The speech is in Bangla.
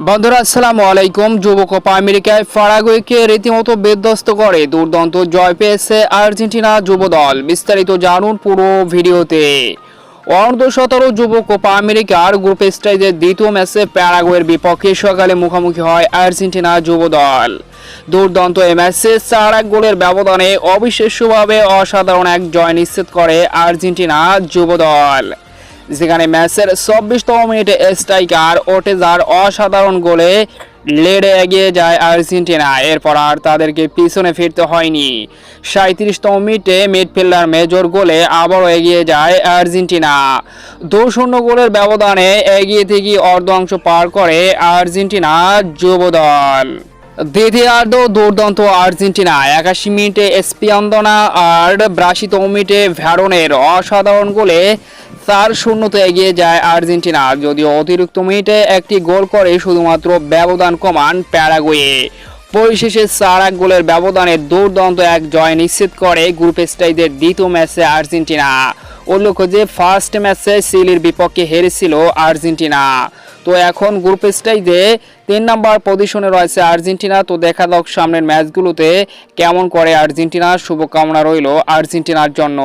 বন্ধুরা আসসালামু আলাইকুম। যুব কোপা আমেরিকায় প্যারাগুয়েকে রীতিমতো বিধ্বস্ত করে দুর্দান্ত জয় পেয়েছে আর্জেন্টিনা যুব দল। বিস্তারিত জানুন পুরো ভিডিওতে। অনূর্ধ্ব-17 যুব কোপা আমেরিকার গ্রুপ স্টেজের দ্বিতীয় ম্যাচে প্যারাগুয়ের বিপক্ষে সকালে মুখোমুখি হয় আর্জেন্টিনা যুব দল। দুর্দান্ত এই ম্যাচে 4-1 গোলের ব্যবধানে অবিশ্বাস্যভাবে অসাধারণ এক জয় নিশ্চিত করে আর্জেন্টিনা যুব দল, যেখানে ম্যাচের 24তম মিনিটে স্ট্রাইকার ওটেজার অসাধারণ গোলে লেডে এগিয়ে যায় আর্জেন্টিনা। এরপর আর তাদেরকে পিছনে ফিরতে হয়নি। 37তম মিনিটে মিডফিল্ডার মেজর গোলে আবারও এগিয়ে যায় আর্জেন্টিনা। 2-0 গোলের ব্যবধানে এগিয়ে থেকে অর্ধাংশ পার করে আর্জেন্টিনা যুব দল। দ্বিতীয়ার্ধ দুর্দান্ত আর্জেন্টিনা। 81 মিনিটে স্পিয়ান্দোনা আর 82তম মিনিটে ভ্যারনের অসাধারণ গোলে 4-0 এগিয়ে যায় আর্জেন্টিনা। যদিও অতিরিক্ত মিনিটে একটি গোল করে শুধুমাত্র ব্যবধান কমান প্যারাগুয়ে। পরিশেষে 4-1 গোলের ব্যবধানে দুর্দান্ত এক জয় নিশ্চিত করে গ্রুপ স্টেজের দ্বিতীয় ম্যাচে আর্জেন্টিনা। উল্লেখ্য যে ফার্স্ট ম্যাচে চিলির বিপক্ষে হেরেছিল আর্জেন্টিনা। তো এখন গ্রুপ স্টেজে 3 নম্বর পজিশনে রয়েছে আর্জেন্টিনা। তো দেখা যাক সামনের ম্যাচগুলোতে কেমন করে আর্জেন্টিনা। শুভকামনা রইল আর্জেন্টিনার জন্য।